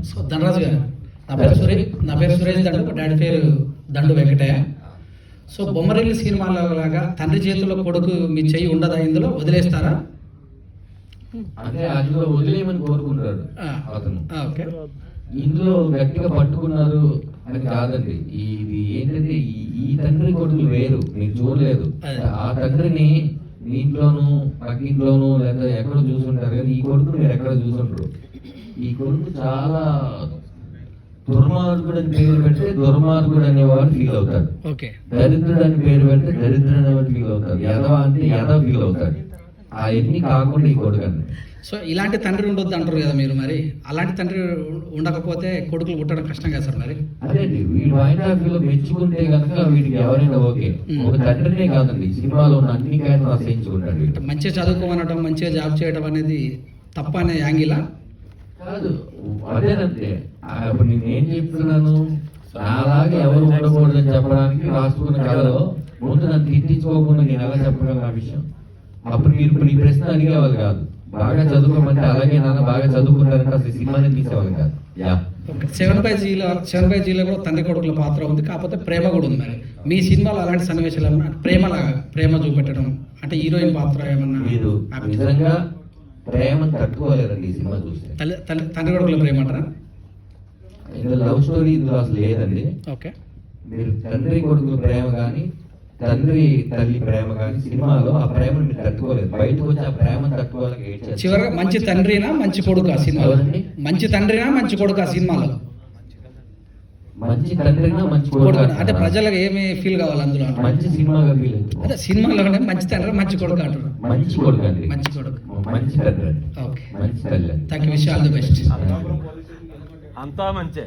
So Dhanraj గారు, నా పేరు సురేష్ దండు, డాడీ పేరు దండు వెంకటయ్య. సో బొమ్మరిల్లు సినిమాలో లాగా తండ్రి చేతిలో కొడుకు మీ చెయ్యి ఉండదా, ఇందులో వదిలేస్తారా? అంటే అందులో వదిలేయమని కోరుకుంటాడు అతను. ఓకే, ఇందులో గట్టిగా పట్టుకున్నారు అని కాదండి. ఇది ఏంటంటే ఈ తండ్రి కొడుకులు వేరు, మీరు చూడలేదు. ఆ తండ్రిని దీంట్లోనూ పక్కింట్లోనూ లేదా ఎక్కడో చూసుంటారు కదా, ఈ కొడుకు మీరు ఎక్కడ చూసుంటారు. ఈ కొడుకు చాలా దుర్మార్గుడు అని పేరు పెడితే దుర్మార్గుడు అనేవాడు ఫీల్ అవుతాడు. దరిద్రుడు అని పేరు పెడితే దరిద్రుడు అనేవాడు ఫీల్ అవుతాడు. యదవ అంటే యదవ ఫీల్ అవుతాడు. అవన్నీ కాకుండా ఈ కొడుకు అండి. సో ఇలాంటి తండ్రి ఉండొద్దు అంటారు కదా మీరు, మరి అలాంటి తండ్రి ఉండకపోతే కొడుకులు పుట్టడం కష్టం కదా సార్? మరి అదే అండి, వీడి పాయింట్ ఆఫ్ వ్యూలో మెచ్చుకుంటే కనుక వీడికి ఎవరైనా ఓకే. ఒక తండ్రినే కాదండి, సినిమాలో ఉన్న అన్ని క్యారెక్టర్ ఆశ్రయించుకుంటాడు. మంచిగా చదువుకోమనడం, మంచిగా జాబ్ చేయడం అనేది తప్ప అనే యాంగిలా కాదు. అదేనంటే ఇప్పుడు నేను ఏం చెప్తున్నాను, నాలాగా ఎవరు ఉండకూడదని చెప్పడానికి రాసుకున్న కథలో ముందు నన్ను తిట్టించుకోకుండా నేను ఎలా చెప్పగలను ఆ విషయం? అప్పుడు మీరు ఈ ప్రశ్న అడిగేవాళ్ళు కాదు. బాగా చదువుకోమంటే అలాగే నాన్న బాగా చదువుకుంటారంటే అసలు సినిమాని తీసేవాళ్ళు కాదు. 7/Gలో కూడా తండ్రి కొడుకుల పాత్ర ఉంది, కాకపోతే ప్రేమ కూడా ఉంది. మరి మీ సినిమాలో అలాంటి సన్నివేశాలు ఏమన్నా ప్రేమ చూపెట్టడం అంటే హీరోయిన్ పాత్ర ఏమన్నా? మీరు నిజంగా ప్రేమను తట్టుకోలేరండి ఈ సినిమా చూస్తే. తండ్రి కొడుకుల ప్రేమ అంటారా? ఇందులో లవ్ స్టోరీ ఇందులో అసలు లేదండి. ఓకే, మీరు తండ్రి కొడుకుల ప్రేమ కానీ తండ్రి తల్లి ప్రేమ కానీ సినిమాలో ఆ ప్రేమను మీరు తట్టుకోలేదు. బయటకు వచ్చి ఆ ప్రేమను తట్టుకోవాలని చివరిగా మంచి తండ్రినా మంచి కొడుకు ఆ సినిమాలో? మంచి తండ్రినా మంచి కొడుకు ఆ సినిమాలో? మంచి తండ్రినా మంచి కొడుకు అంటే ప్రజలకు ఏమి ఫీల్ కావాలి అందులో? మంచి సినిమాగా ఫీల్ అవుతుంది. అదే సినిమాలోనే మంచి తండ్రి మంచి కొడుకు అంటారు. మంచి కొడుకు అండి, మంచి కొడుకు, మంచి తండ్రి, ఓకే, మంచి తల్లి. Thank you, wish all the best. అంతా మంచి.